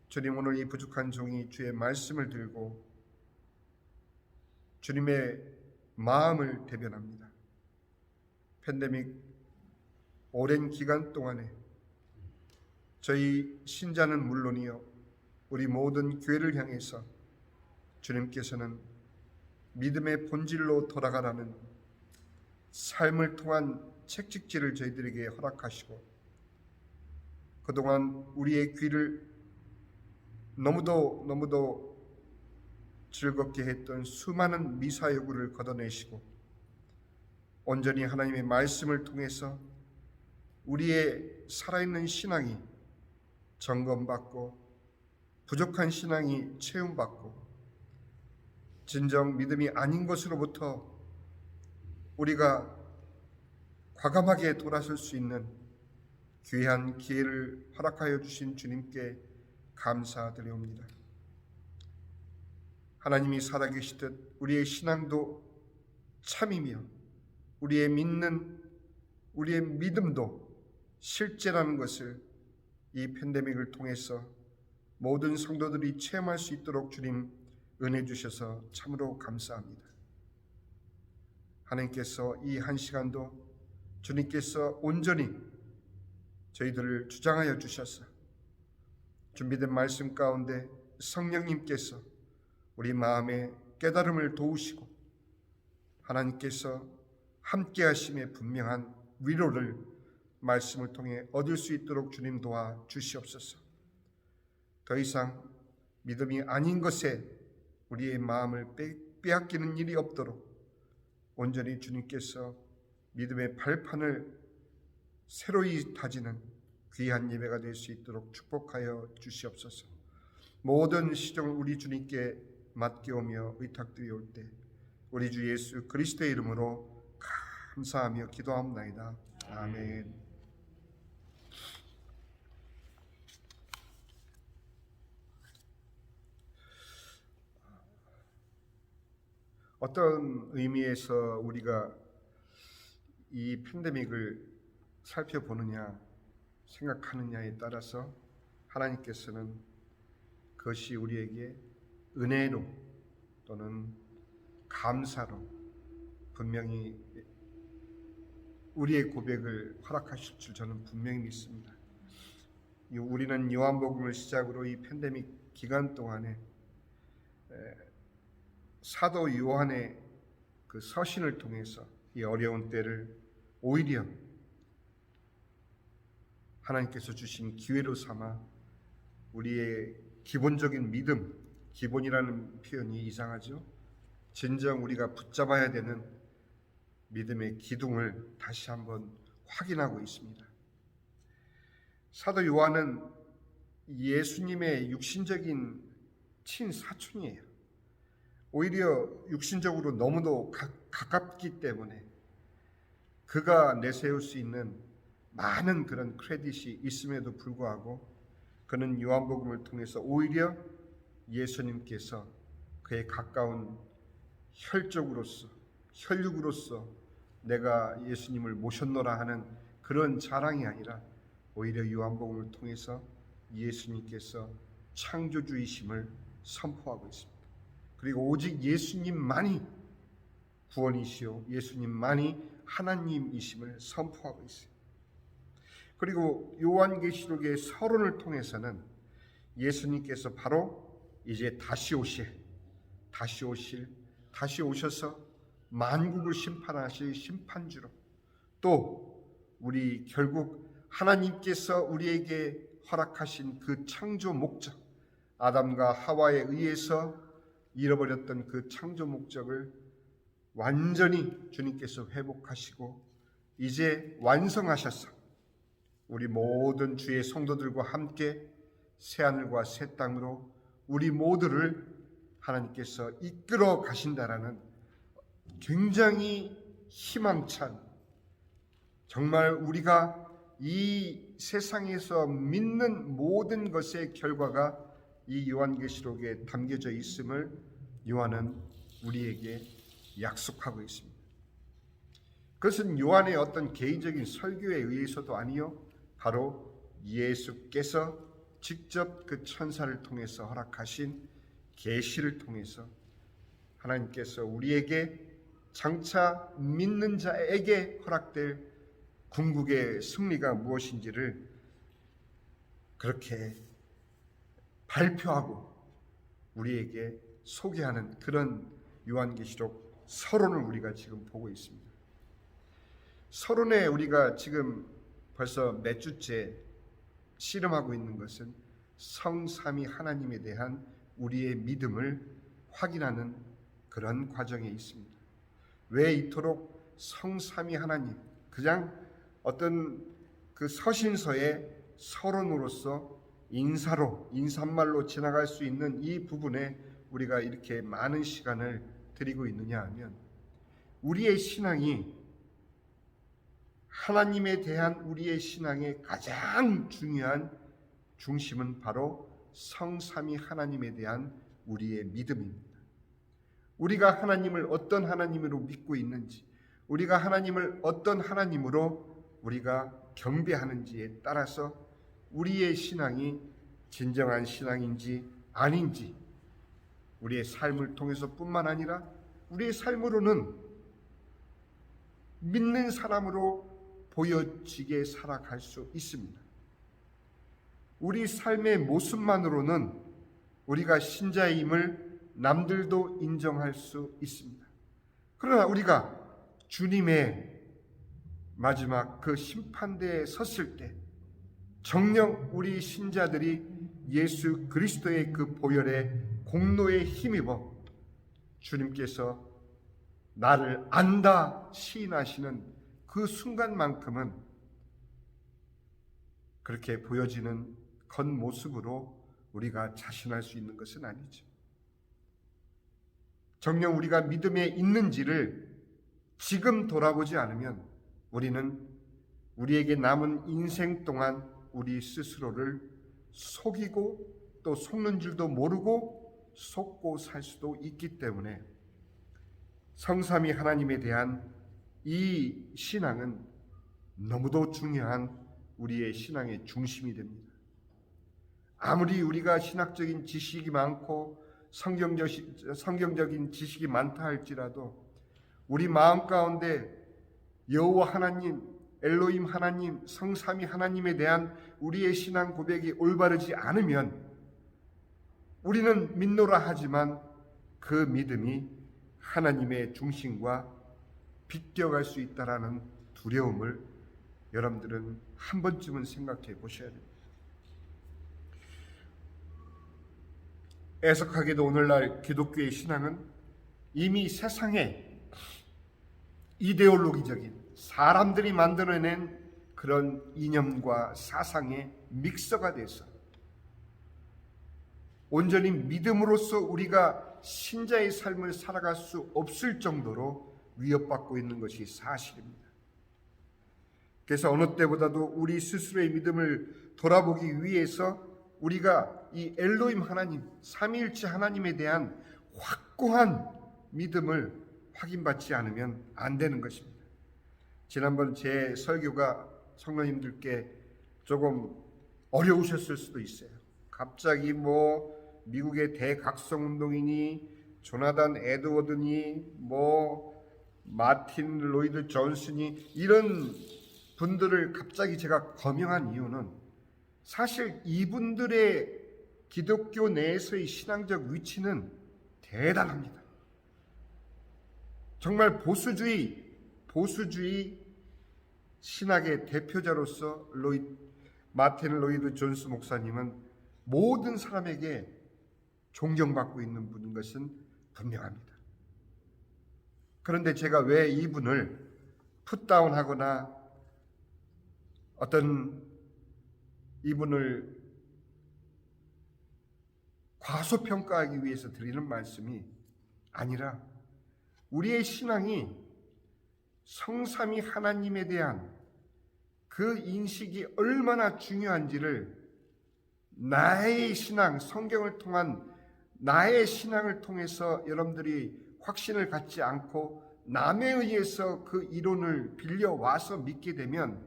주님, 오늘 이 부족한 종이 주의 말씀을 들고 주님의 마음을 대변합니다. 팬데믹 오랜 기간 동안에 저희 신자는 물론이요, 우리 모든 교회를 향해서 주님께서는 믿음의 본질로 돌아가라는 삶을 통한 책찍질을 저희들에게 허락하시고, 그동안 우리의 귀를 너무도 즐겁게 했던 수많은 미사여구를 걷어내시고 온전히 하나님의 말씀을 통해서 우리의 살아있는 신앙이 점검받고 부족한 신앙이 채움받고 진정 믿음이 아닌 것으로부터 우리가 과감하게 돌아설 수 있는 귀한 기회를 허락하여 주신 주님께 감사드리옵니다. 하나님이 살아계시듯 우리의 신앙도 참이며 우리의 믿음도 실제라는 것을 이 팬데믹을 통해서 모든 성도들이 체험할 수 있도록 주님 은혜 주셔서 참으로 감사합니다. 하나님께서 이 한 시간도 주님께서 온전히 저희들을 주장하여 주셔서 준비된 말씀 가운데 성령님께서 우리 마음의 깨달음을 도우시고 하나님께서 함께 하심의 분명한 위로를 말씀을 통해 얻을 수 있도록 주님 도와 주시옵소서. 더 이상 믿음이 아닌 것에 우리의 마음을 빼앗기는 일이 없도록 온전히 주님께서 믿음의 발판을 새로이 다지는 귀한 예배가 될 수 있도록 축복하여 주시옵소서. 모든 시종을 우리 주님께 맡겨오며 의탁드리올 때 우리 주 예수 그리스도의 이름으로 감사하며 기도합나이다. 아멘. 어떤 의미에서 우리가 이 팬데믹을 살펴보느냐 생각하느냐에 따라서 하나님께서는 그것이 우리에게 은혜로 또는 감사로 분명히 우리의 고백을 허락하실 줄 저는 분명히 믿습니다. 우리는 요한복음을 시작으로 이 팬데믹 기간 동안에 사도 요한의 그 서신을 통해서 이 어려운 때를 오히려 하나님께서 주신 기회로 삼아 우리의 기본적인 믿음, 기본이라는 표현이 이상하죠. 진정 우리가 붙잡아야 되는 믿음의 기둥을 다시 한번 확인하고 있습니다. 사도 요한은 예수님의 육신적인 친사촌이에요. 오히려 육신적으로 너무도 가깝기 때문에 그가 내세울 수 있는 많은 그런 크레딧이 있음에도 불구하고 그는 요한복음을 통해서 오히려 예수님께서 그의 가까운 혈육으로서 내가 예수님을 모셨노라 하는 그런 자랑이 아니라 오히려 요한복음을 통해서 예수님께서 창조주이심을 선포하고 있습니다. 그리고 오직 예수님만이 구원이시요 예수님만이 하나님이심을 선포하고 있어요. 그리고 요한계시록의 서론을 통해서는 예수님께서 바로 이제 다시 오셔서 만국을 심판하실 심판주로, 또 우리 결국 하나님께서 우리에게 허락하신 그 창조 목적, 아담과 하와에 의해서 잃어버렸던 그 창조 목적을 완전히 주님께서 회복하시고 이제 완성하셔서 우리 모든 주의 성도들과 함께 새하늘과 새 땅으로 우리 모두를 하나님께서 이끌어 가신다라는 굉장히 희망찬, 정말 우리가 이 세상에서 믿는 모든 것의 결과가 이 요한계시록에 담겨져 있음을 요한은 우리에게 약속하고 있습니다. 그것은 요한의 어떤 개인적인 설교에 의해서도 아니요, 바로 예수께서 직접 그 천사를 통해서 허락하신 계시를 통해서 하나님께서 우리에게 장차 믿는 자에게 허락될 궁극의 승리가 무엇인지를 그렇게 발표하고 우리에게 소개하는 그런 요한계시록 서론을 우리가 지금 보고 있습니다. 서론에 우리가 지금 벌써 몇 주째 씨름하고 있는 것은 성삼위 하나님에 대한 우리의 믿음을 확인하는 그런 과정에 있습니다. 왜 이토록 성삼위 하나님, 그냥 어떤 그 서신서의 서론으로서 인사말로 지나갈 수 있는 이 부분에 우리가 이렇게 많은 시간을 드리고 있느냐 하면, 우리의 신앙이, 하나님에 대한 우리의 신앙의 가장 중요한 중심은 바로 성삼위 하나님에 대한 우리의 믿음입니다. 우리가 하나님을 어떤 하나님으로 믿고 있는지, 우리가 하나님을 어떤 하나님으로 우리가 경배하는지에 따라서 우리의 신앙이 진정한 신앙인지 아닌지, 우리의 삶을 통해서 뿐만 아니라 우리의 삶으로는 믿는 사람으로 보여지게 살아갈 수 있습니다. 우리 삶의 모습만으로는 우리가 신자임을 남들도 인정할 수 있습니다. 그러나 우리가 주님의 마지막 그 심판대에 섰을 때 정녕 우리 신자들이 예수 그리스도의 그 보혈의 공로에 힘입어 주님께서 나를 안다 시인하시는 그 순간만큼은 그렇게 보여지는 겉모습으로 우리가 자신할 수 있는 것은 아니죠. 정녕 우리가 믿음에 있는지를 지금 돌아보지 않으면 우리는 우리에게 남은 인생 동안 우리 스스로를 속이고 또 속는 줄도 모르고 속고 살 수도 있기 때문에 성삼위 하나님에 대한 이 신앙은 너무도 중요한 우리의 신앙의 중심이 됩니다. 아무리 우리가 신학적인 지식이 많고 성경적인 지식이 많다 할지라도 우리 마음 가운데 여호와 하나님, 엘로힘 하나님, 성삼위 하나님에 대한 우리의 신앙 고백이 올바르지 않으면 우리는 믿노라 하지만 그 믿음이 하나님의 중심과 비껴갈 수 있다라는 두려움을 여러분들은 한 번쯤은 생각해 보셔야 됩니다. 애석하게도 오늘날 기독교의 신앙은 이미 세상의 이데올로기적인 사람들이 만들어낸 그런 이념과 사상의 믹서가 돼서 온전히 믿음으로써 우리가 신자의 삶을 살아갈 수 없을 정도로 위협받고 있는 것이 사실입니다. 그래서 어느 때보다도 우리 스스로의 믿음을 돌아보기 위해서 우리가 이 엘로힘 하나님, 삼위일체 하나님에 대한 확고한 믿음을 확인받지 않으면 안 되는 것입니다. 지난번 제 설교가 성도님들께 조금 어려우셨을 수도 있어요. 갑자기 미국의 대각성운동이니 조나단 에드워드니 마틴 로이드 존슨이 이런 분들을 갑자기 제가 거명한 이유는 사실 이분들의 기독교 내에서의 신앙적 위치는 대단합니다. 정말 보수주의 신학의 대표자로서 마틴 로이드 존스 목사님은 모든 사람에게 존경받고 있는 분인 것은 분명합니다. 그런데 제가 왜 이분을 풋다운하거나 어떤 이분을 과소평가하기 위해서 드리는 말씀이 아니라 우리의 신앙이 성삼위 하나님에 대한 그 인식이 얼마나 중요한지를 나의 신앙, 성경을 통한 나의 신앙을 통해서 여러분들이 확신을 갖지 않고 남에 의해서 그 이론을 빌려와서 믿게 되면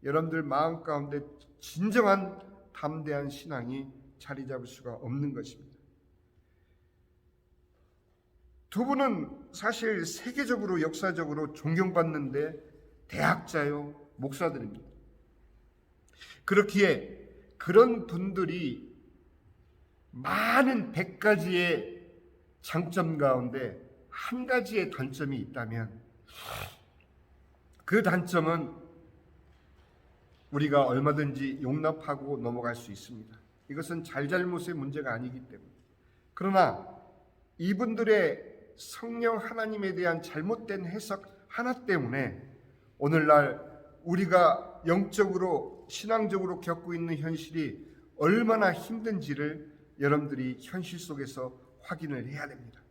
여러분들 마음 가운데 진정한 담대한 신앙이 자리 잡을 수가 없는 것입니다. 두 분은 사실 세계적으로 역사적으로 존경받는데 대학자요 목사들입니다. 그렇기에 그런 분들이 많은 100가지의 장점 가운데 한 가지의 단점이 있다면 그 단점은 우리가 얼마든지 용납하고 넘어갈 수 있습니다. 이것은 잘잘못의 문제가 아니기 때문에. 그러나 이분들의 성령 하나님에 대한 잘못된 해석 하나 때문에 오늘날 우리가 영적으로 신앙적으로 겪고 있는 현실이 얼마나 힘든지를 여러분들이 현실 속에서 확인을 해야 됩니다.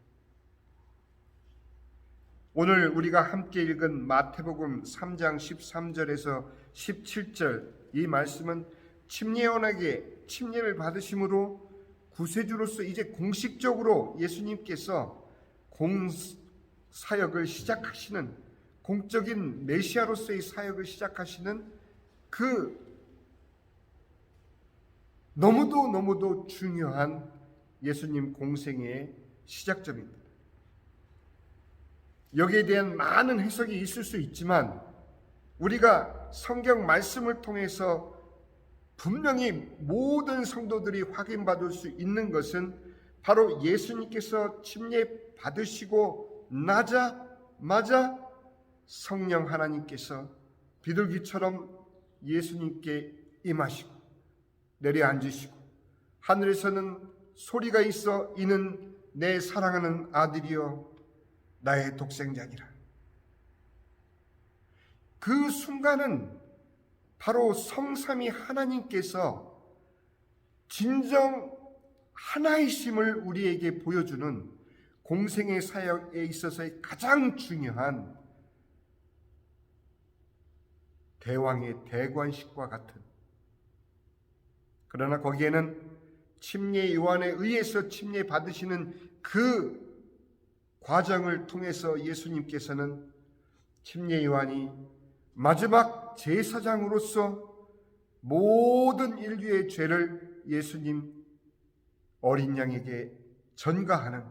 오늘 우리가 함께 읽은 마태복음 3장 13절에서 17절 이 말씀은 침례요한에게 침례를 받으심으로 구세주로서 이제 공식적으로 예수님께서 공사역을 시작하시는, 공적인 메시아로서의 사역을 시작하시는 그 너무도 중요한 예수님 공생의 시작점입니다. 여기에 대한 많은 해석이 있을 수 있지만 우리가 성경 말씀을 통해서 분명히 모든 성도들이 확인받을 수 있는 것은 바로 예수님께서 침례 받으시고 나자마자 성령 하나님께서 비둘기처럼 예수님께 임하시고 내려앉으시고 하늘에서는 소리가 있어 이는 내 사랑하는 아들이요 나의 독생자니라. 그 순간은 바로 성삼위 하나님께서 진정 하나이심을 우리에게 보여주는 공생의 사역에 있어서의 가장 중요한 대왕의 대관식과 같은, 그러나 거기에는 침례 요한에 의해서 침례 받으시는 그 과정을 통해서 예수님께서는 침례 요한이 마지막 제사장으로서 모든 인류의 죄를 예수님 어린 양에게 전가하는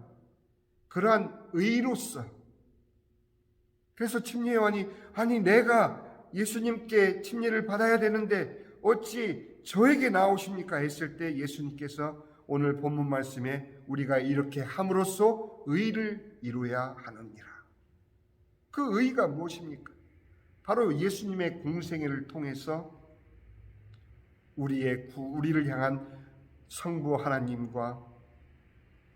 그러한 의로서, 그래서 침례 요한이 아니 내가 예수님께 침례를 받아야 되는데 어찌 저에게 나오십니까 했을 때 예수님께서 오늘 본문 말씀에 우리가 이렇게 함으로써 의를 이루어야 하느니라. 그 의가 무엇입니까? 바로 예수님의 공생애를 통해서 우리를 향한 성부 하나님과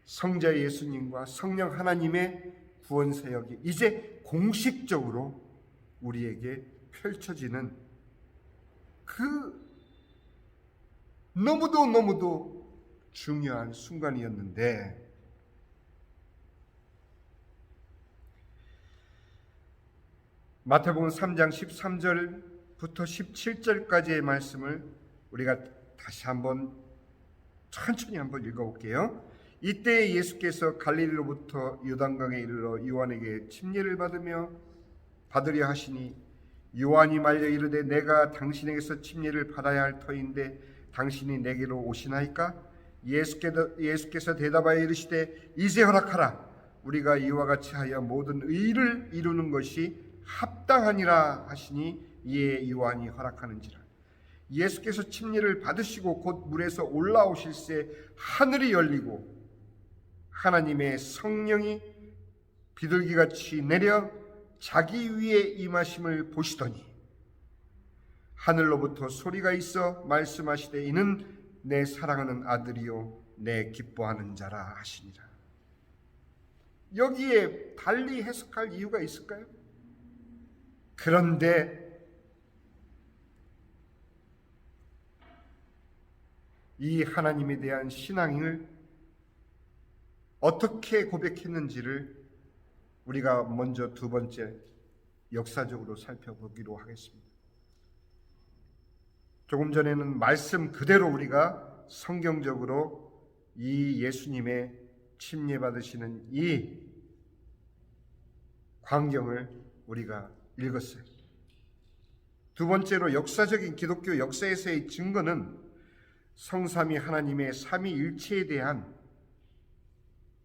성자 예수님과 성령 하나님의 구원 사역이 이제 공식적으로 우리에게 펼쳐지는 그 너무도 중요한 순간이었는데, 마태복음 3장 13절부터 17절까지의 말씀을 우리가 다시 한번 천천히 한번 읽어볼게요. 이때 예수께서 갈릴리로부터 요단강에 이르러 요한에게 침례를 받으려 하시니 요한이 말려 이르되 내가 당신에게서 침례를 받아야 할 터인데 당신이 내게로 오시나이까? 예수께서 대답하여 이르시되 이제 허락하라. 우리가 이와 같이 하여 모든 의를 이루는 것이 합당하니라 하시니 이에 요한이 허락하는지라. 예수께서 침례를 받으시고 곧 물에서 올라오실새 하늘이 열리고 하나님의 성령이 비둘기같이 내려 자기 위에 임하심을 보시더니 하늘로부터 소리가 있어 말씀하시되 이는 내 사랑하는 아들이요 내 기뻐하는 자라 하시니라. 여기에 달리 해석할 이유가 있을까요? 그런데 이 하나님에 대한 신앙을 어떻게 고백했는지를 우리가 먼저 두 번째 역사적으로 살펴보기로 하겠습니다. 조금 전에는 말씀 그대로 우리가 성경적으로 이 예수님의 침례 받으시는 이 광경을 우리가 읽었어요. 두 번째로 역사적인 기독교 역사에서의 증거는 성삼위 하나님의 삼위일체에 대한,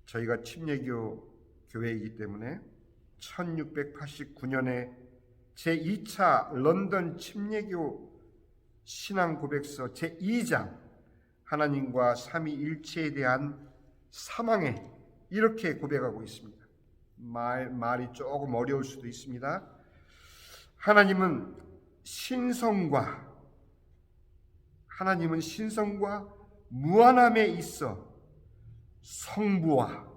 저희가 침례교 교회이기 때문에 1689년에 제2차 런던 침례교 신앙 고백서 제2장 하나님과 삼위일체에 대한 사망에 이렇게 고백하고 있습니다. 말이 조금 어려울 수도 있습니다. 하나님은 신성과 무한함에 있어 성부와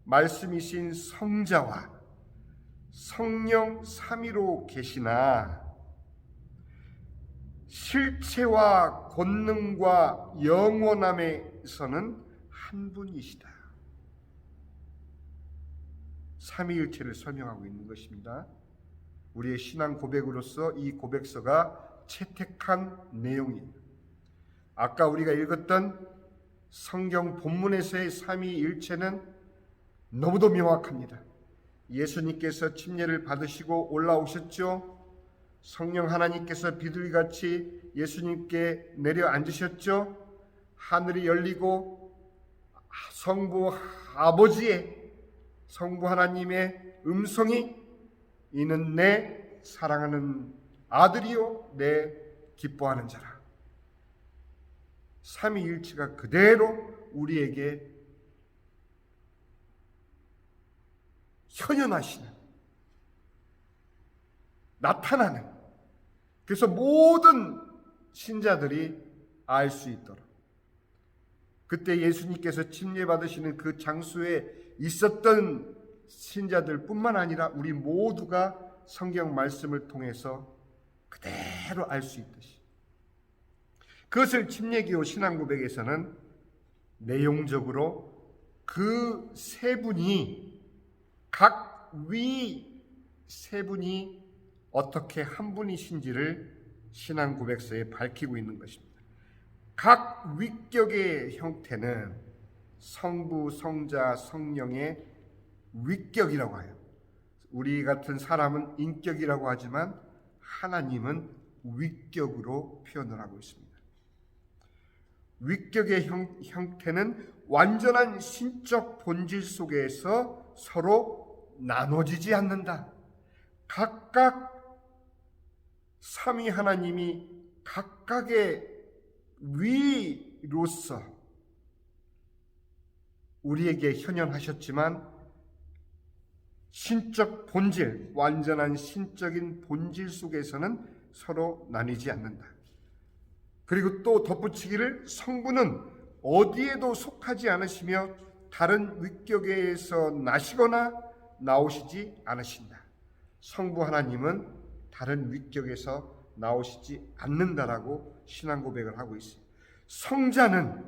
말씀이신 성자와 성령 삼위로 계시나 실체와 권능과 영원함에서는 한 분이시다. 삼위일체를 설명하고 있는 것입니다. 우리의 신앙 고백으로서 이 고백서가 채택한 내용이에요. 아까 우리가 읽었던 성경 본문에서의 삼위일체는 너무도 명확합니다. 예수님께서 침례를 받으시고 올라오셨죠. 성령 하나님께서 비둘기같이 예수님께 내려앉으셨죠. 하늘이 열리고 성부 하나님의 음성이, 이는 내 사랑하는 아들이요 내 기뻐하는 자라. 삼위일체가 그대로 우리에게 현현하시는, 나타나는, 그래서 모든 신자들이 알 수 있도록, 그때 예수님께서 침례 받으시는 그 장소에 있었던 신자들 뿐만 아니라 우리 모두가 성경 말씀을 통해서 그대로 알 수 있듯이, 그것을 침례교 신앙고백에서는 내용적으로 그 세 분이, 각 위 세 분이 어떻게 한 분이신지를 신앙고백서에 밝히고 있는 것입니다. 각 위격의 형태는 성부, 성자, 성령의 위격이라고 해요. 우리 같은 사람은 인격이라고 하지만 하나님은 위격으로 표현을 하고 있습니다. 위격의 형태는 완전한 신적 본질 속에서 서로 나눠지지 않는다. 각각 삼위 하나님이 각각의 위로서 우리에게 현현하셨지만 신적 본질, 완전한 신적인 본질 속에서는 서로 나뉘지 않는다. 그리고 또 덧붙이기를, 성부는 어디에도 속하지 않으시며 다른 위격에서 나시거나 나오시지 않으신다. 성부 하나님은 다른 위격에서 나오시지 않는다라고 신앙 고백을 하고 있어요. 성자는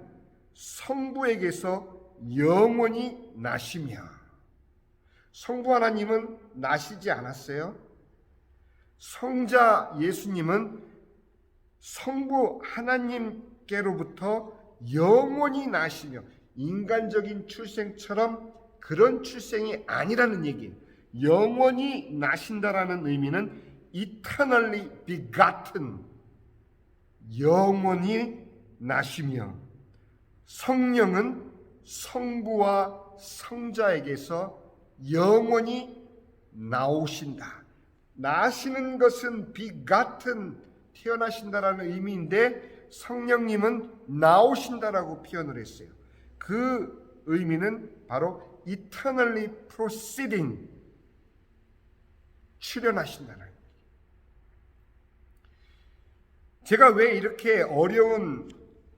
성부에게서 영원히 나시며, 성부 하나님은 나시지 않았어요. 성자 예수님은 성부 하나님께로부터 영원히 나시며, 인간적인 출생처럼 그런 출생이 아니라는 얘기예요. 영원히 나신다라는 의미는 eternally begotten, 영원히 나시며, 성령은 성부와 성자에게서 영원히 나오신다. 나시는 것은 begotten, 태어나신다라는 의미인데 성령님은 나오신다라고 표현을 했어요. 그 의미는 바로 eternally proceeding, 출현하신다는. 제가 왜 이렇게 어려운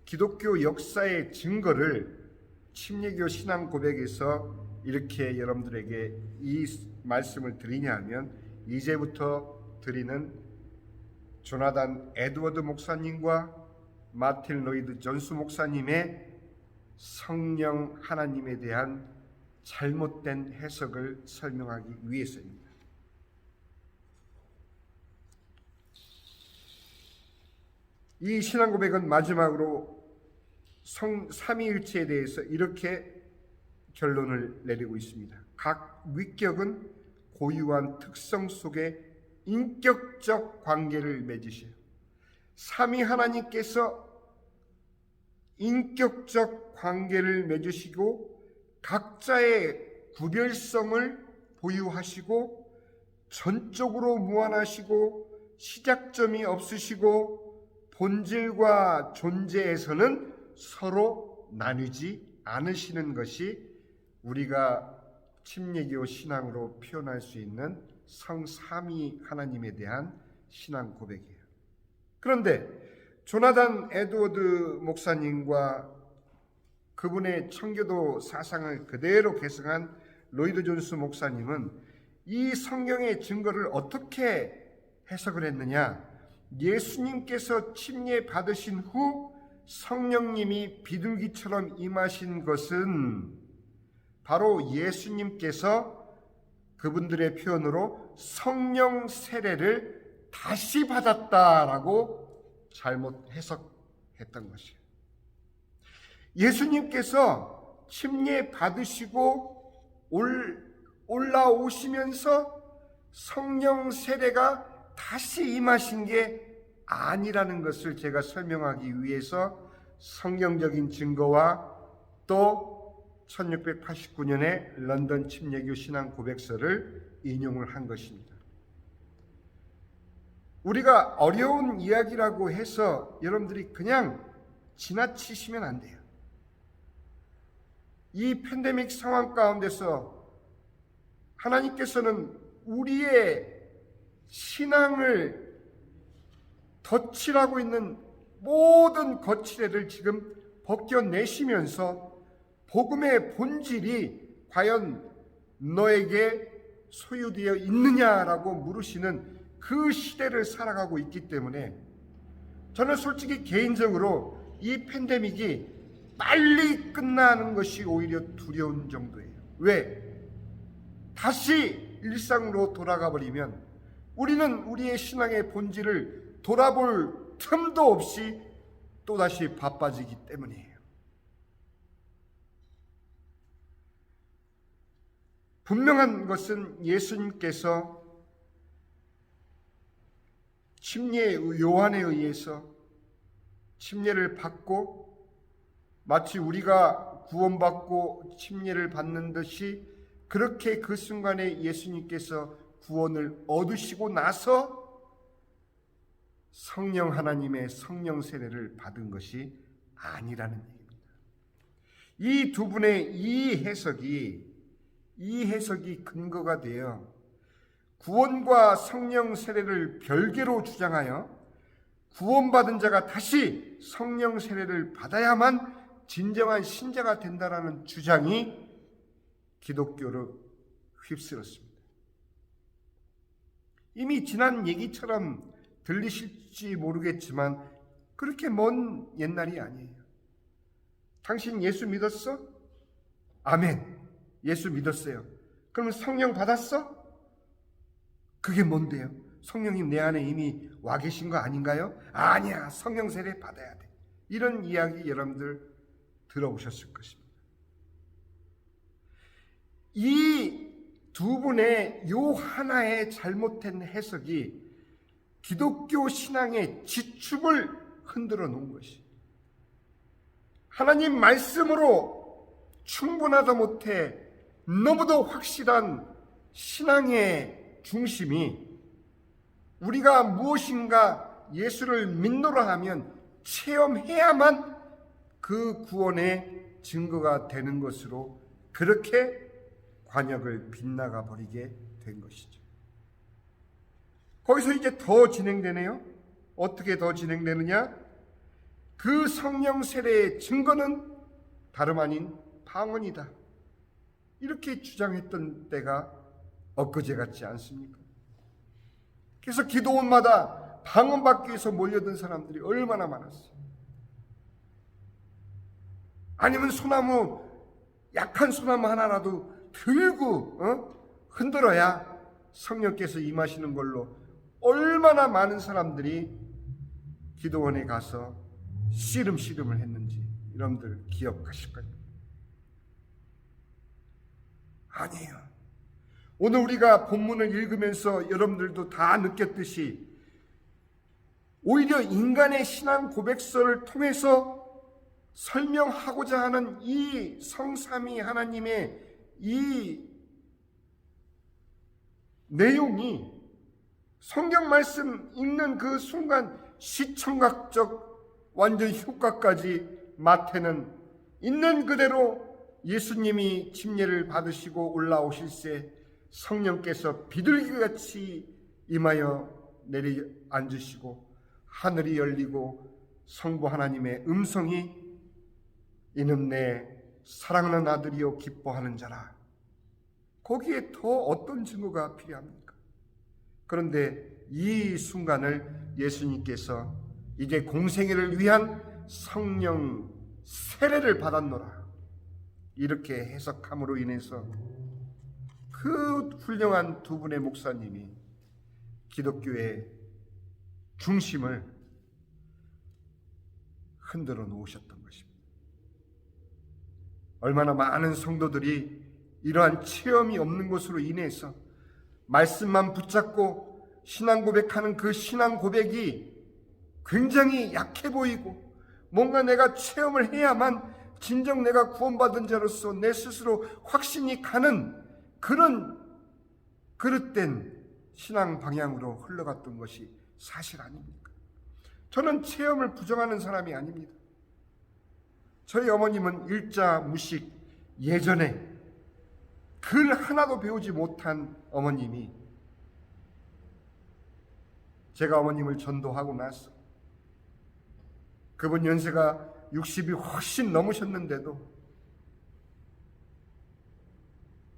기독교 역사의 증거를 침례교 신앙 고백에서 이렇게 여러분들에게 이 말씀을 드리냐 하면, 이제부터 드리는 조나단 에드워드 목사님과 마틴 로이드 존스 목사님의 성령 하나님에 대한 잘못된 해석을 설명하기 위해서입니다. 이 신앙 고백은 마지막으로 삼위일체에 대해서 이렇게 결론을 내리고 있습니다. 각 위격은 고유한 특성 속에 인격적 관계를 맺으셔요. 삼위 하나님께서 인격적 관계를 맺으시고 각자의 구별성을 보유하시고 전적으로 무한하시고 시작점이 없으시고 본질과 존재에서는 서로 나뉘지 않으시는 것이 우리가 침례교 신앙으로 표현할 수 있는 성삼위 하나님에 대한 신앙 고백이에요. 그런데 조나단 에드워드 목사님과 그분의 청교도 사상을 그대로 계승한 로이드 존스 목사님은 이 성경의 증거를 어떻게 해석을 했느냐? 예수님께서 침례 받으신 후 성령님이 비둘기처럼 임하신 것은 바로 예수님께서 그분들의 표현으로 성령 세례를 다시 받았다라고 잘못 해석했던 것이에요. 예수님께서 침례 받으시고 올라오시면서 성령 세례가 다시 임하신 게 아니라는 것을 제가 설명하기 위해서 성경적인 증거와 또 1689년에 런던 침례교 신앙 고백서를 인용을 한 것입니다. 우리가 어려운 이야기라고 해서 여러분들이 그냥 지나치시면 안 돼요. 이 팬데믹 상황 가운데서 하나님께서는 우리의 신앙을 덧칠하고 있는 모든 거칠애를 지금 벗겨내시면서 복음의 본질이 과연 너에게 소유되어 있느냐라고 물으시는 그 시대를 살아가고 있기 때문에 저는 솔직히 개인적으로 이 팬데믹이 빨리 끝나는 것이 오히려 두려운 정도예요. 왜? 다시 일상으로 돌아가 버리면 우리는 우리의 신앙의 본질을 돌아볼 틈도 없이 또다시 바빠지기 때문이에요. 분명한 것은 예수님께서 침례 요한에 의해서 침례를 받고 마치 우리가 구원받고 침례를 받는 듯이 그렇게 그 순간에 예수님께서 구원을 얻으시고 나서 성령 하나님의 성령 세례를 받은 것이 아니라는 얘기입니다. 이 두 분의 이 해석이 근거가 되어 구원과 성령 세례를 별개로 주장하여 구원받은 자가 다시 성령 세례를 받아야만 진정한 신자가 된다라는 주장이 기독교를 휩쓸었습니다. 이미 지난 얘기처럼 들리실지 모르겠지만 그렇게 먼 옛날이 아니에요. 당신 예수 믿었어? 아멘. 예수 믿었어요. 그러면 성령 받았어? 그게 뭔데요? 성령이 내 안에 이미 와 계신 거 아닌가요? 아니야, 성령 세례 받아야 돼. 이런 이야기 여러분들 들어보셨을 것입니다. 이 두 분의 요 하나의 잘못된 해석이 기독교 신앙의 지축을 흔들어 놓은 것이 하나님 말씀으로 충분하다 못해 너무도 확실한 신앙의 중심이 우리가 무엇인가 예수를 믿노라 하면 체험해야만 그 구원의 증거가 되는 것으로 그렇게 관역을 빗나가 버리게 된 것이죠. 거기서 이제 더 진행되네요. 어떻게 더 진행되느냐? 그 성령 세례의 증거는 다름 아닌 방언이다. 이렇게 주장했던 때가 엊그제 같지 않습니까? 그래서 기도원마다 방언 받기 위해서 몰려든 사람들이 얼마나 많았어요. 아니면 소나무, 약한 소나무 하나라도 들고 흔들어야 성령께서 임하시는 걸로 얼마나 많은 사람들이 기도원에 가서 씨름을 했는지 여러분들 기억하실 거예요. 아니에요. 오늘 우리가 본문을 읽으면서 여러분들도 다 느꼈듯이 오히려 인간의 신앙 고백서를 통해서 설명하고자 하는 이 성삼위 하나님의 이 내용이 성경 말씀 읽는 그 순간 시청각적 완전 효과까지 마태는 있는 그대로 예수님이 침례를 받으시고 올라오실새 성령께서 비둘기같이 임하여 내려 앉으시고 하늘이 열리고 성부 하나님의 음성이 이는 내 사랑하는 아들이요 기뻐하는 자라. 거기에 더 어떤 증거가 필요합니까? 그런데 이 순간을 예수님께서 이제 공생애를 위한 성령 세례를 받았노라 이렇게 해석함으로 인해서 그 훌륭한 두 분의 목사님이 기독교의 중심을 흔들어 놓으셨던 것입니다. 얼마나 많은 성도들이 이러한 체험이 없는 것으로 인해서 말씀만 붙잡고 신앙 고백하는 그 신앙 고백이 굉장히 약해 보이고 뭔가 내가 체험을 해야만 진정 내가 구원받은 자로서 내 스스로 확신이 가는 그런 그릇된 신앙 방향으로 흘러갔던 것이 사실 아닙니까? 저는 체험을 부정하는 사람이 아닙니다. 저희 어머님은 일자 무식, 예전에 글 하나도 배우지 못한 어머님이 제가 어머님을 전도하고 나서 그분 연세가 60이 훨씬 넘으셨는데도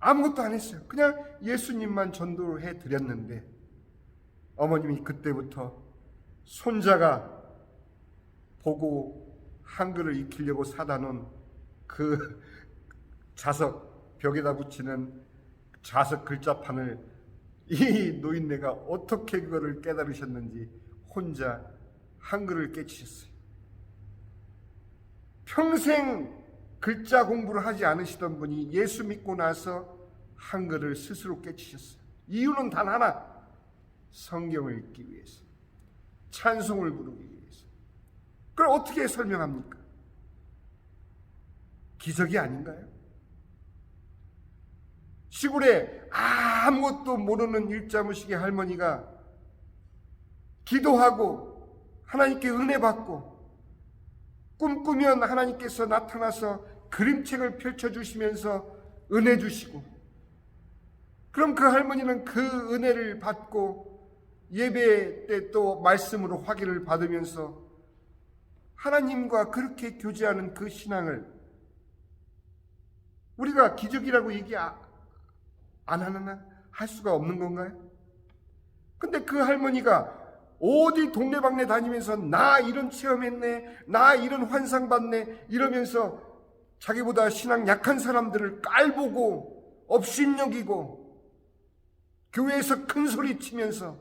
아무것도 안 했어요. 그냥 예수님만 전도해 드렸는데 어머님이 그때부터 손자가 보고 한글을 익히려고 사다 놓은 그 자석 벽에다 붙이는 자석 글자판을 이 노인네가 어떻게 그거를 깨달으셨는지 혼자 한글을 깨치셨어요. 평생 글자 공부를 하지 않으시던 분이 예수 믿고 나서 한글을 스스로 깨치셨어요. 이유는 단 하나, 성경을 읽기 위해서, 찬송을 부르기 위해서. 그걸 어떻게 설명합니까? 기적이 아닌가요? 시골에 아무것도 모르는 일자무식의 할머니가 기도하고 하나님께 은혜 받고 꿈꾸면 하나님께서 나타나서 그림책을 펼쳐주시면서 은혜 주시고, 그럼 그 할머니는 그 은혜를 받고 예배 때 또 말씀으로 확인을 받으면서 하나님과 그렇게 교제하는 그 신앙을 우리가 기적이라고 얘기 안 하나? 할 수가 없는 건가요? 근데 그 할머니가 어디 동네방네 다니면서 나 이런 체험했네, 나 이런 환상 봤네 이러면서 자기보다 신앙 약한 사람들을 깔보고 업신여기고 교회에서 큰 소리 치면서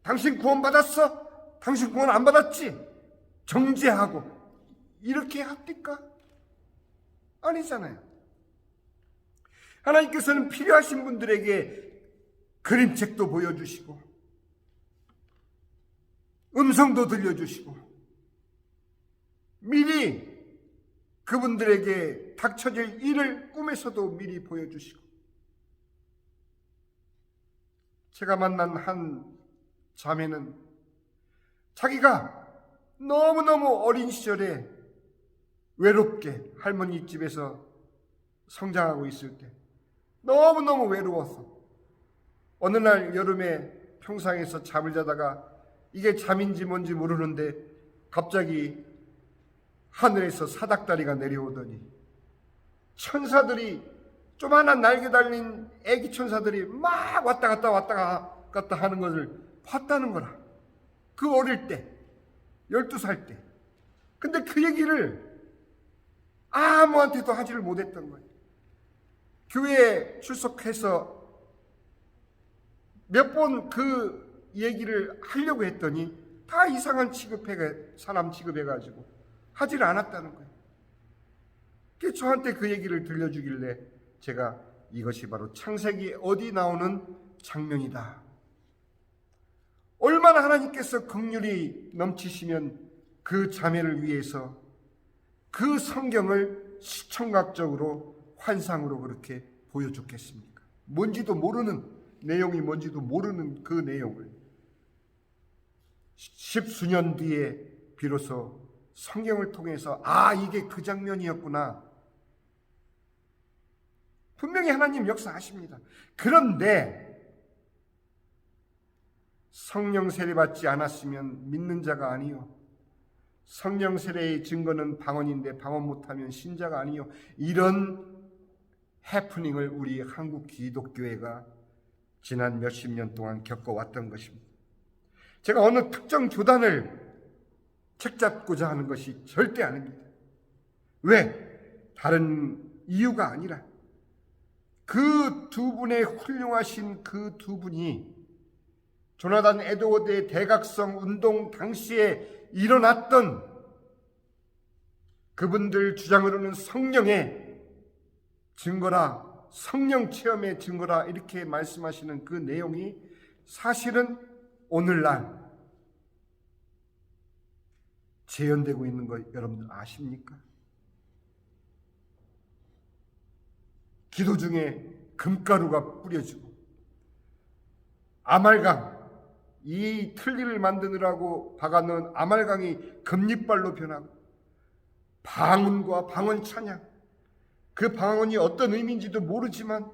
당신 구원 받았어? 당신 구원 안 받았지? 정죄하고 이렇게 합니까? 아니잖아요. 하나님께서는 필요하신 분들에게 그림책도 보여주시고 음성도 들려주시고 미리 그분들에게 닥쳐질 일을 꿈에서도 미리 보여주시고, 제가 만난 한 자매는 자기가 너무너무 어린 시절에 외롭게 할머니 집에서 성장하고 있을 때 너무너무 외로워서 어느 날 여름에 평상에서 잠을 자다가 이게 잠인지 뭔지 모르는데 갑자기 하늘에서 사닥다리가 내려오더니 천사들이, 조만한 날개 달린 애기 천사들이 막 왔다 갔다 하는 것을 봤다는 거라. 그 어릴 때 12살 때. 근데 그 얘기를 아무한테도 하지를 못했던 거예요. 교회에 출석해서 몇 번 그 얘기를 하려고 했더니 다 이상한 사람 취급해가지고 하지를 않았다는 거예요. 그래서 저한테 그 얘기를 들려주길래 제가 이것이 바로 창세기 어디 나오는 장면이다. 얼마나 하나님께서 긍휼이 넘치시면 그 자매를 위해서 그 성경을 시청각적으로 환상으로 그렇게 보여줬겠습니까? 뭔지도 모르는 내용이 뭔지도 모르는 그 내용을 십수년 뒤에 비로소 성경을 통해서 이게 그 장면이었구나. 분명히 하나님 역사하십니다. 그런데 성령 세례받지 않았으면 믿는 자가 아니요, 성령 세례의 증거는 방언인데 방언 못하면 신자가 아니요, 이런 해프닝을 우리 한국 기독교회가 지난 몇십 년 동안 겪어왔던 것입니다. 제가 어느 특정 교단을 책잡고자 하는 것이 절대 아닙니다. 왜? 다른 이유가 아니라 그 두 분의 훌륭하신 그 두 분이 조나단 에드워드의 대각성 운동 당시에 일어났던 그분들 주장으로는 성령의 증거라, 성령 체험의 증거라 이렇게 말씀하시는 그 내용이 사실은 오늘날 재현되고 있는 거 여러분들 아십니까? 기도 중에 금가루가 뿌려지고, 아말강, 이 틀니를 만드느라고 박아놓은 아말강이 금리발로 변하고, 방언과 방언 찬양, 그 방언이 어떤 의미인지도 모르지만,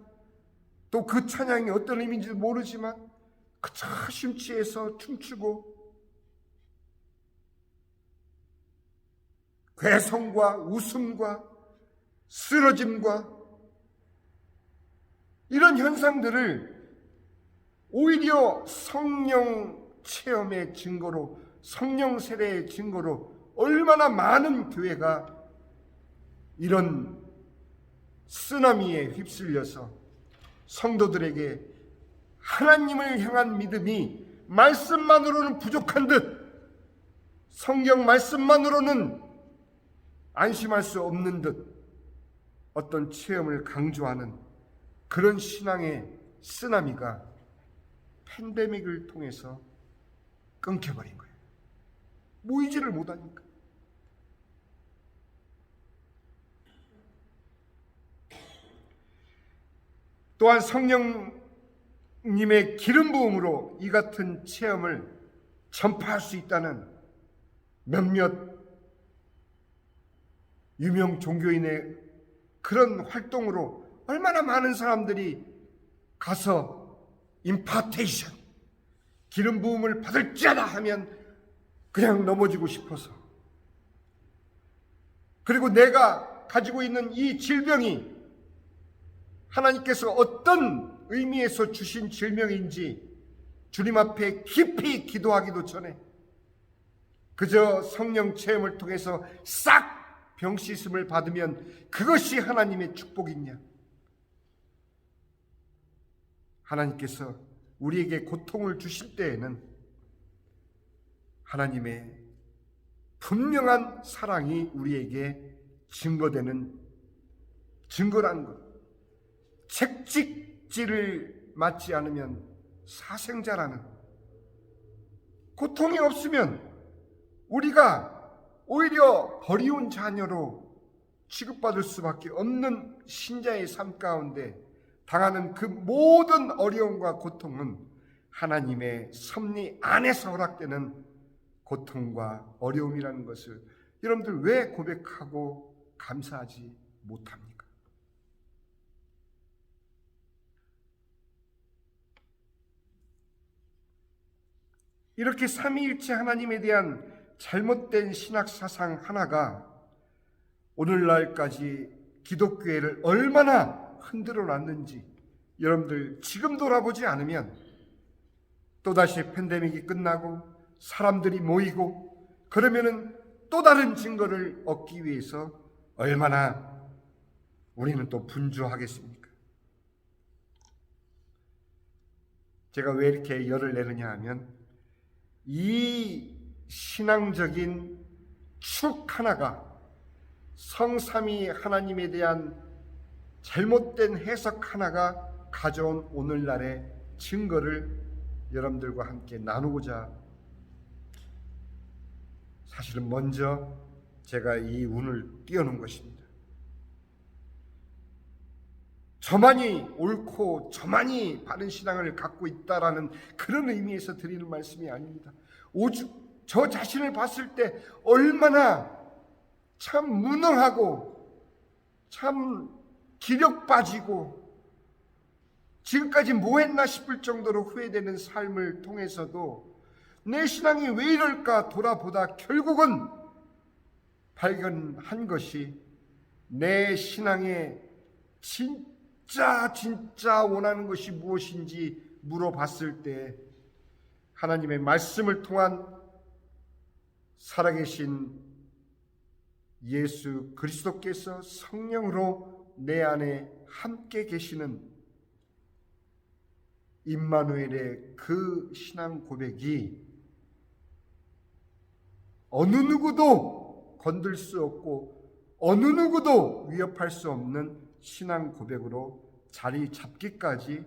또 그 찬양이 어떤 의미인지도 모르지만 그저 심취해서 춤추고, 괴성과 웃음과 쓰러짐과 이런 현상들을 오히려 성령 체험의 증거로, 성령 세례의 증거로 얼마나 많은 교회가 이런 쓰나미에 휩쓸려서 성도들에게 하나님을 향한 믿음이 말씀만으로는 부족한 듯, 성경 말씀만으로는 안심할 수 없는 듯 어떤 체험을 강조하는 그런 신앙의 쓰나미가 팬데믹을 통해서 끊겨버린 거예요. 모이지를 못하니까. 또한 성령님의 기름 부음으로 이 같은 체험을 전파할 수 있다는 몇몇 유명 종교인의 그런 활동으로 얼마나 많은 사람들이 가서 임파테이션, 기름 부음을 받을지어다 하면 그냥 넘어지고 싶어서, 그리고 내가 가지고 있는 이 질병이 하나님께서 어떤 의미에서 주신 질병인지 주님 앞에 깊이 기도하기도 전에 그저 성령 체험을 통해서 싹 병 씻음을 받으면 그것이 하나님의 축복이냐? 하나님께서 우리에게 고통을 주실 때에는 하나님의 분명한 사랑이 우리에게 증거되는 증거라는 것. 책찍질을 맞지 않으면 사생자라는, 고통이 없으면 우리가 오히려 버리운 자녀로 취급받을 수밖에 없는 신자의 삶 가운데 당하는 그 모든 어려움과 고통은 하나님의 섭리 안에서 허락되는 고통과 어려움이라는 것을 여러분들 왜 고백하고 감사하지 못합니까? 이렇게 삼위일체 하나님에 대한 잘못된 신학 사상 하나가 오늘날까지 기독교회를 얼마나 흔들어 놨는지 여러분들 지금 돌아보지 않으면 또다시 팬데믹이 끝나고 사람들이 모이고 그러면은 또 다른 증거를 얻기 위해서 얼마나 우리는 또 분주하겠습니까? 제가 왜 이렇게 열을 내느냐 하면 이 신앙적인 축 하나가 성삼위 하나님에 대한 잘못된 해석 하나가 가져온 오늘날의 증거를 여러분들과 함께 나누고자 사실은 먼저 제가 이 운을 띄워놓은 것입니다. 저만이 옳고 저만이 바른 신앙을 갖고 있다라는 그런 의미에서 드리는 말씀이 아닙니다. 오죽 저 자신을 봤을 때 얼마나 참 무능하고 참 기력 빠지고 지금까지 뭐 했나 싶을 정도로 후회되는 삶을 통해서도 내 신앙이 왜 이럴까 돌아보다 결국은 발견한 것이 내 신앙의 진짜 원하는 것이 무엇인지 물어봤을 때 하나님의 말씀을 통한 살아계신 예수 그리스도께서 성령으로 내 안에 함께 계시는 임마누엘의 그 신앙 고백이 어느 누구도 건들 수 없고 어느 누구도 위협할 수 없는 신앙 고백으로 자리 잡기까지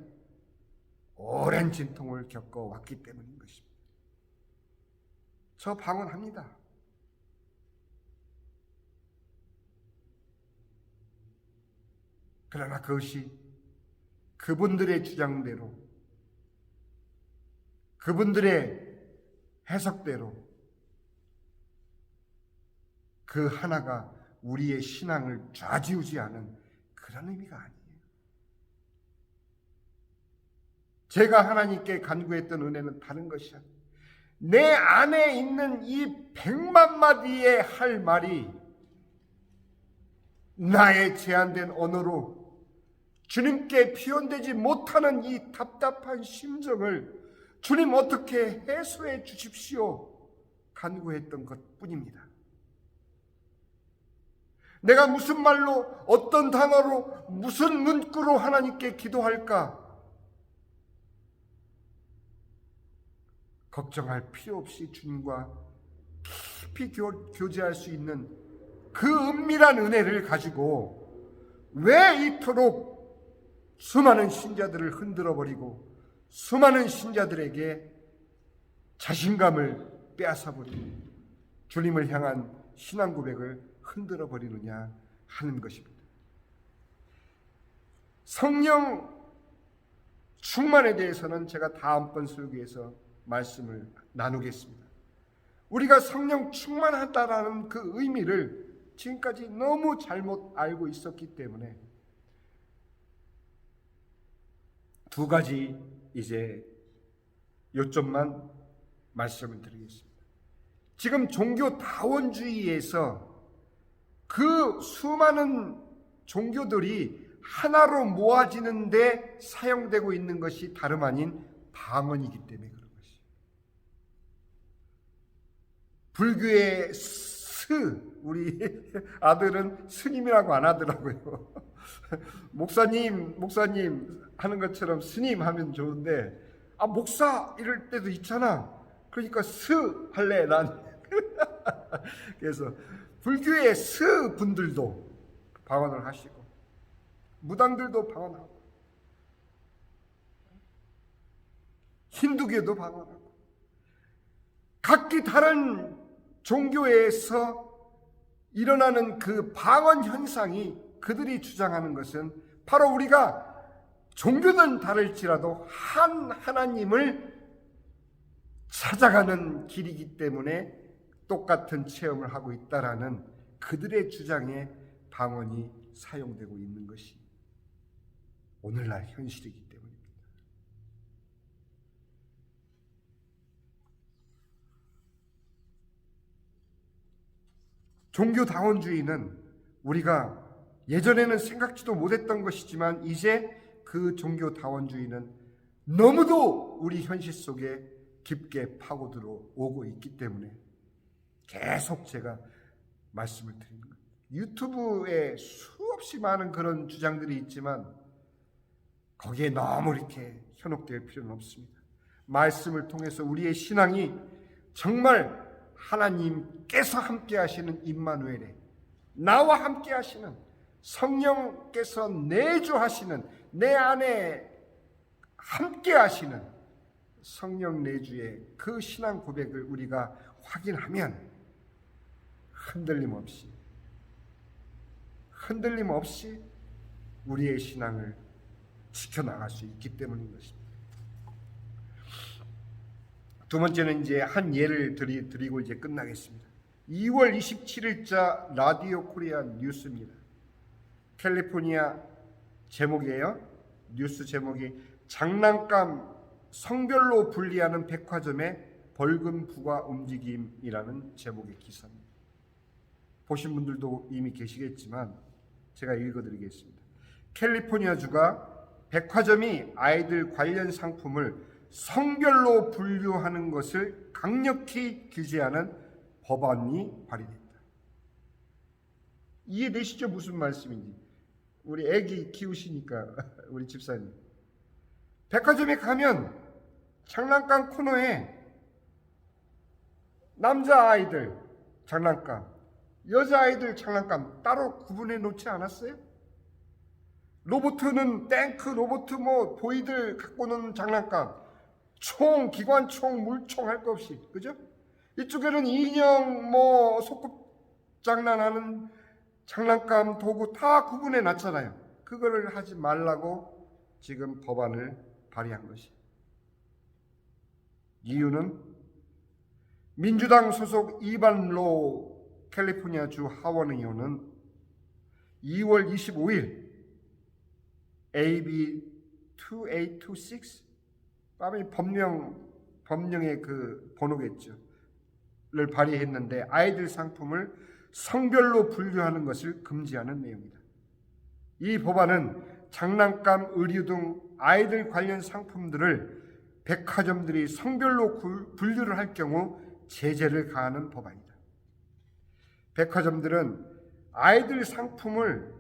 오랜 진통을 겪어왔기 때문인 것입니다. 저 방언합니다. 그러나 그것이 그분들의 주장대로 그분들의 해석대로 그 하나가 우리의 신앙을 좌지우지하는 그런 의미가 아니에요. 제가 하나님께 간구했던 은혜는 다른 것이야. 내 안에 있는 이 100만 마디의 할 말이 나의 제한된 언어로 주님께 표현되지 못하는 이 답답한 심정을 주님 어떻게 해소해 주십시오 간구했던 것뿐입니다. 내가 무슨 말로 어떤 단어로 무슨 문구로 하나님께 기도할까 걱정할 필요 없이 주님과 깊이 교제할 수 있는 그 은밀한 은혜를 가지고 왜 이토록 수많은 신자들을 흔들어버리고 수많은 신자들에게 자신감을 빼앗아버리고 주님을 향한 신앙 고백을 흔들어버리느냐 하는 것입니다. 성령 충만에 대해서는 제가 다음번 설교에서 말씀을 나누겠습니다. 우리가 성령 충만하다라는 그 의미를 지금까지 너무 잘못 알고 있었기 때문에 두 가지 이제 요점만 말씀을 드리겠습니다. 지금 종교다원주의에서 그 수많은 종교들이 하나로 모아지는데 사용되고 있는 것이 다름 아닌 방언이기 때문에 그런 것이에요. 불교의 우리 아들은 스님이라고 안 하더라고요. 목사님 하는 것처럼 스님 하면 좋은데 목사 이럴 때도 있잖아. 그러니까 할래 난. 그래서 불교의 분들도 방언을 하시고 무당들도 방언하고 힌두교도 방언하고 각기 다른 종교에서 일어나는 그 방언 현상이 그들이 주장하는 것은 바로 우리가 종교는 다를지라도 한 하나님을 찾아가는 길이기 때문에 똑같은 체험을 하고 있다라는 그들의 주장에 방언이 사용되고 있는 것이 오늘날 현실이기 때문입니다. 종교다원주의는 우리가 예전에는 생각지도 못했던 것이지만 이제 그 종교다원주의는 너무도 우리 현실 속에 깊게 파고들어오고 있기 때문에 계속 제가 말씀을 드리는 거예요. 유튜브에 수없이 많은 그런 주장들이 있지만 거기에 너무 이렇게 현혹될 필요는 없습니다. 말씀을 통해서 우리의 신앙이 정말 하나님께서 함께 하시는 임마누엘에 나와 함께 하시는 성령께서 내주하시는 내 안에 함께 하시는 성령 내주의 그 신앙 고백을 우리가 확인하면 흔들림 없이 우리의 신앙을 지켜나갈 수 있기 때문인 것입니다. 두 번째는 이제 한 예를 드리고 이제 끝나겠습니다. 2월 27일자 라디오 코리아 뉴스입니다. 캘리포니아 제목이에요. 뉴스 제목이 장난감 성별로 분리하는 백화점의 벌금 부과 움직임이라는 제목의 기사입니다. 보신 분들도 이미 계시겠지만 제가 읽어드리겠습니다. 캘리포니아주가 백화점이 아이들 관련 상품을 성별로 분류하는 것을 강력히 규제하는 법안이 발의됐다. 이해되시죠? 무슨 말씀인지. 우리 애기 키우시니까 우리 집사님. 백화점에 가면 장난감 코너에 남자아이들 장난감, 여자아이들 장난감 따로 구분해 놓지 않았어요? 로봇은 탱크, 로봇 뭐 보이들 갖고 노는 장난감, 총, 기관총, 물총 할 거 없이, 그죠? 이쪽에는 인형, 뭐 소꿉장난하는 장난감, 도구 다 구분해 놨잖아요. 그거를 하지 말라고 지금 법안을 발의한 것이. 이유는 민주당 소속 이반 로 캘리포니아주 하원 의원은 2월 25일 AB 2826 법령의 그 번호겠죠. 를 발의했는데 아이들 상품을 성별로 분류하는 것을 금지하는 내용이다. 이 법안은 장난감, 의류 등 아이들 관련 상품들을 백화점들이 성별로 분류를 할 경우 제재를 가하는 법안이다. 백화점들은 아이들 상품을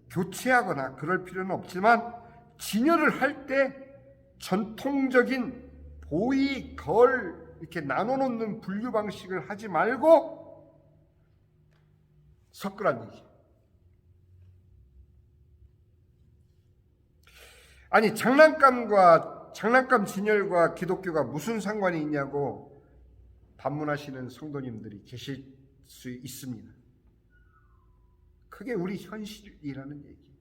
교체하거나 그럴 필요는 없지만 진열을 할 때 전통적인 보이, 걸 이렇게 나눠놓는 분류 방식을 하지 말고 섞으란 얘기. 아니, 장난감 진열과 기독교가 무슨 상관이 있냐고 반문하시는 성도님들이 계실 수 있습니다. 그게 우리 현실이라는 얘기예요.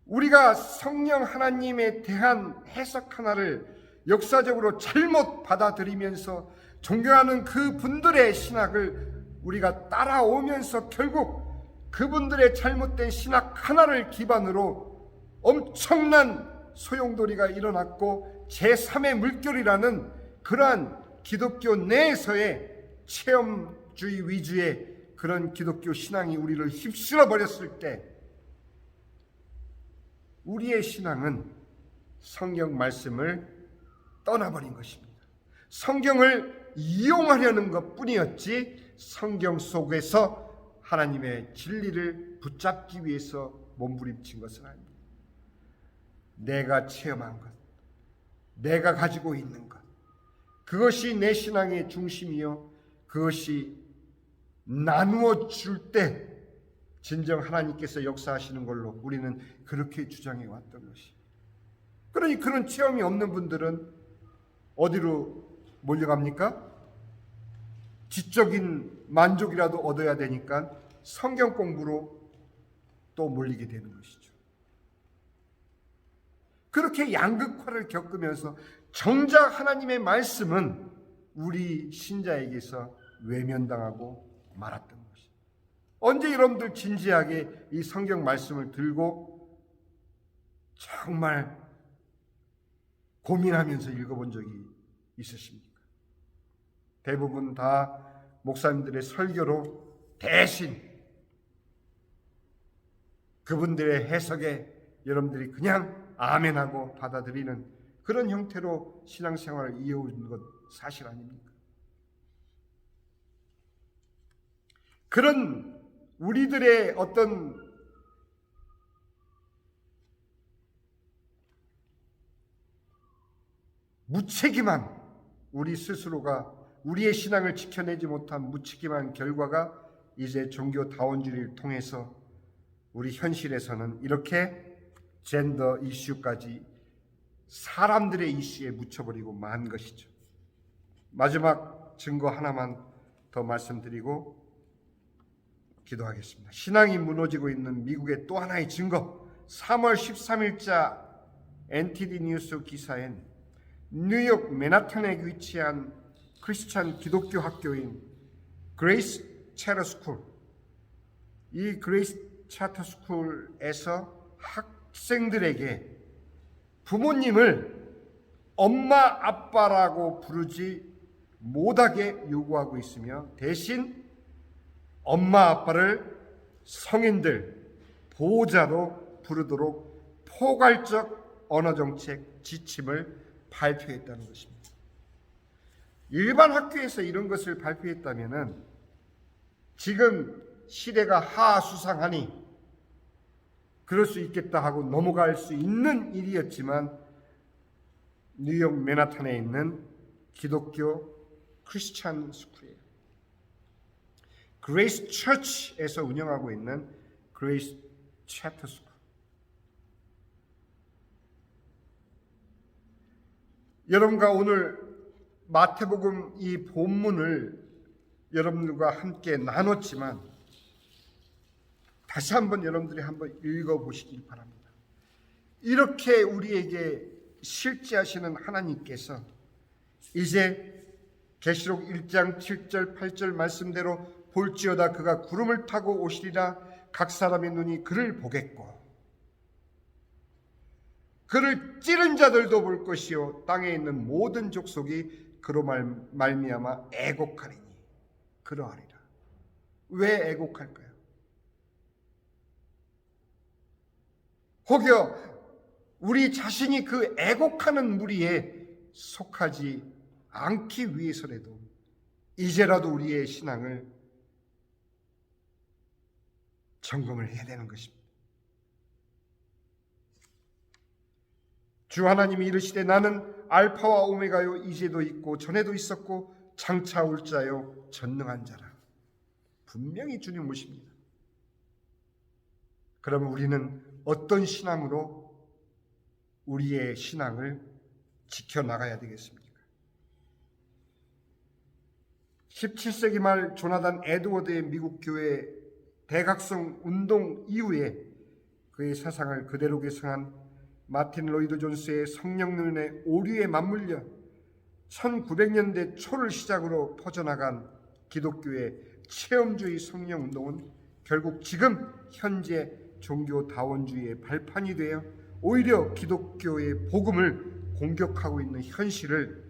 우리가 성령 하나님에 대한 해석 하나를 역사적으로 잘못 받아들이면서 존경하는 그 분들의 신학을 우리가 따라오면서 결국 그분들의 잘못된 신학 하나를 기반으로 엄청난 소용돌이가 일어났고 제3의 물결이라는 그러한 기독교 내에서의 체험주의 위주의 그런 기독교 신앙이 우리를 휩쓸어 버렸을 때 우리의 신앙은 성경 말씀을 떠나버린 것입니다. 성경을 이용하려는 것뿐이었지 성경 속에서 하나님의 진리를 붙잡기 위해서 몸부림친 것은 아닙니다. 내가 체험한 것, 내가 가지고 있는 것, 그것이 내 신앙의 중심이요, 그것이 나누어 줄 때 진정 하나님께서 역사하시는 걸로 우리는 그렇게 주장해 왔던 것이. 그러니 그런 체험이 없는 분들은 어디로 몰려갑니까? 지적인 만족이라도 얻어야 되니까 성경 공부로 또 몰리게 되는 것이죠. 그렇게 양극화를 겪으면서 정작 하나님의 말씀은 우리 신자에게서 외면당하고 말았던 것입니다. 언제 여러분들 진지하게 이 성경 말씀을 들고 정말 고민하면서 읽어본 적이 있으십니까? 대부분 다 목사님들의 설교로 대신 그분들의 해석에 여러분들이 그냥 아멘하고 받아들이는 그런 형태로 신앙생활을 이어오는 것 사실 아닙니까? 그런 우리들의 어떤 무책임한 우리 스스로가 우리의 신앙을 지켜내지 못한 무책임한 결과가 이제 종교다원주의를 통해서 우리 현실에서는 이렇게 젠더 이슈까지 사람들의 이슈에 묻혀버리고 만 것이죠. 마지막 증거 하나만 더 말씀드리고 기도하겠습니다. 신앙이 무너지고 있는 미국의 또 하나의 증거, 3월 13일자 NTD 뉴스 기사엔 뉴욕 맨하탄에 위치한 크리스찬 기독교 학교인 그레이스 차터 스쿨, 이 그레이스 차터 스쿨에서 학생들에게 부모님을 엄마 아빠라고 부르지 못하게 요구하고 있으며 대신 엄마 아빠를 성인들 보호자로 부르도록 포괄적 언어정책 지침을 발표했다는 것입니다. 일반 학교에서 이런 것을 발표했다면 지금 시대가 하수상하니 그럴 수 있겠다 하고 넘어갈 수 있는 일이었지만 뉴욕 맨하탄에 있는 기독교 크리스찬 스쿨이에요. 그레이스 처치에서 운영하고 있는 그레이스 차터 스쿨. 여러분과 오늘 마태복음 이 본문을 여러분들과 함께 나눴지만 다시 한번 여러분들이 한번 읽어보시길 바랍니다. 이렇게 우리에게 실제하시는 하나님께서 이제 계시록 1장 7절 8절 말씀대로 볼지어다 그가 구름을 타고 오시리라 각 사람의 눈이 그를 보겠고 그를 찌른 자들도 볼 것이요 땅에 있는 모든 족속이 그로 말미암아 애곡하리니 그러하리라. 왜 애곡할까요? 혹여 우리 자신이 그 애곡하는 무리에 속하지 않기 위해서라도 이제라도 우리의 신앙을 점검을 해야 되는 것입니다. 주 하나님이 이르시되 나는 알파와 오메가요 이제도 있고 전에도 있었고 장차 올 자요 전능한 자라. 분명히 주님 모십니다. 그러면 우리는 어떤 신앙으로 우리의 신앙을 지켜나가야 되겠습니까? 17세기 말 조나단 에드워드의 미국 교회 대각성 운동 이후에 그의 사상을 그대로 계승한 마틴 로이드 존스의 성령론의 오류에 맞물려 1900년대 초를 시작으로 퍼져나간 기독교의 체험주의 성령운동은 결국 지금 현재 종교다원주의의 발판이 되어 오히려 기독교의 복음을 공격하고 있는 현실을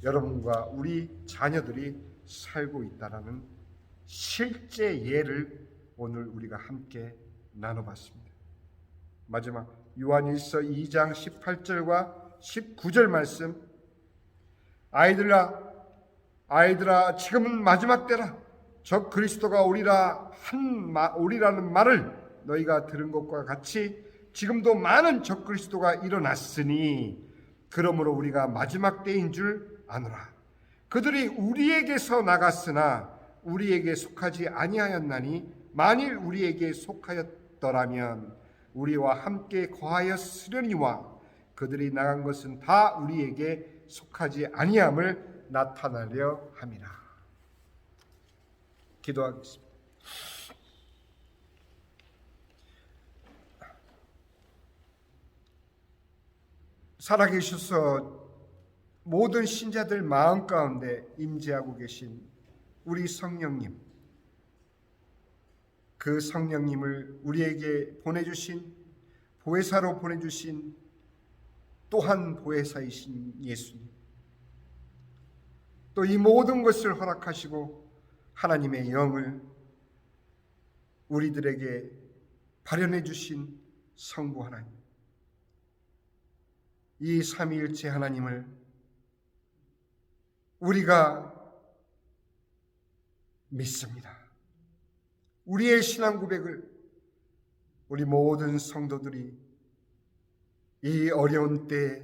여러분과 우리 자녀들이 살고 있다는 실제 예를 오늘 우리가 함께 나눠봤습니다. 마지막 요한일서 2장 18절과 19절 말씀, 아이들아 지금은 마지막 때라 적 그리스도가 오리라는 말을 너희가 들은 것과 같이 지금도 많은 적 그리스도가 일어났으니 그러므로 우리가 마지막 때인 줄 아노라. 그들이 우리에게서 나갔으나 우리에게 속하지 아니하였나니 만일 우리에게 속하였더라면 우리와 함께 거하였으려니와 그들이 나간 것은 다 우리에게 속하지 아니함을 나타나려 함이라. 기도하겠습니다. 살아계셔서 모든 신자들 마음 가운데 임재하고 계신 우리 성령님, 그 성령님을 우리에게 보내주신 보혜사로 보내주신 또한 보혜사이신 예수님, 또 이 모든 것을 허락하시고 하나님의 영을 우리들에게 발현해 주신 성부 하나님, 이 삼위일체 하나님을 우리가 믿습니다. 우리의 신앙 고백을 우리 모든 성도들이 이 어려운 때에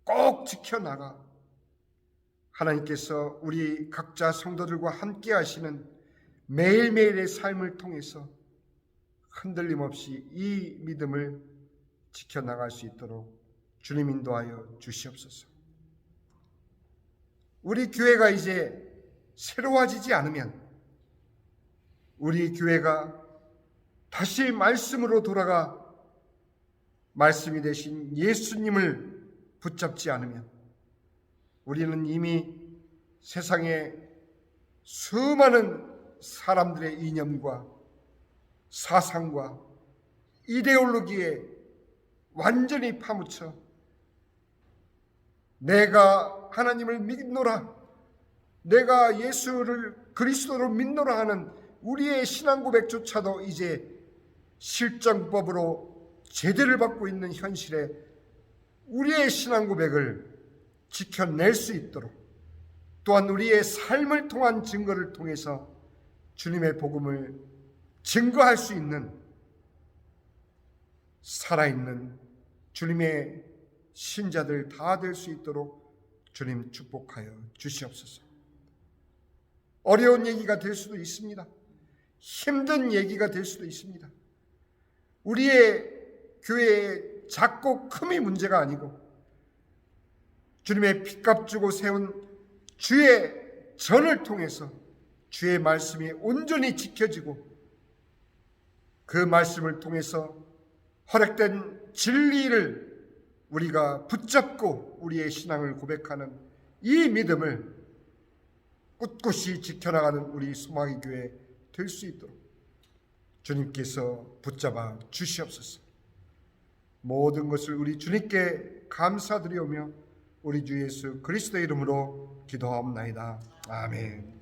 꼭 지켜나가 하나님께서 우리 각자 성도들과 함께 하시는 매일매일의 삶을 통해서 흔들림 없이 이 믿음을 지켜나갈 수 있도록 주님 인도하여 주시옵소서. 우리 교회가 이제 새로워지지 않으면, 우리 교회가 다시 말씀으로 돌아가 말씀이 되신 예수님을 붙잡지 않으면, 우리는 이미 세상의 수많은 사람들의 이념과 사상과 이데올로기에 완전히 파묻혀 내가 하나님을 믿노라, 내가 예수를 그리스도를 믿노라 하는 우리의 신앙 고백조차도 이제 실정법으로 제대를 받고 있는 현실에 우리의 신앙 고백을 지켜낼 수 있도록, 또한 우리의 삶을 통한 증거를 통해서 주님의 복음을 증거할 수 있는 살아있는 주님의 신자들 다 될 수 있도록 주님 축복하여 주시옵소서. 어려운 얘기가 될 수도 있습니다. 힘든 얘기가 될 수도 있습니다. 우리의 교회의 작고 큼이 문제가 아니고 주님의 핏값 주고 세운 주의 전을 통해서 주의 말씀이 온전히 지켜지고 그 말씀을 통해서 허락된 진리를 우리가 붙잡고 우리의 신앙을 고백하는 이 믿음을 꿋꿋이 지켜나가는 우리 소망의 교회 될 수 있도록 주님께서 붙잡아 주시옵소서. 모든 것을 우리 주님께 감사드리오며 우리 주 예수 그리스도의 이름으로 기도하옵나이다. 아멘.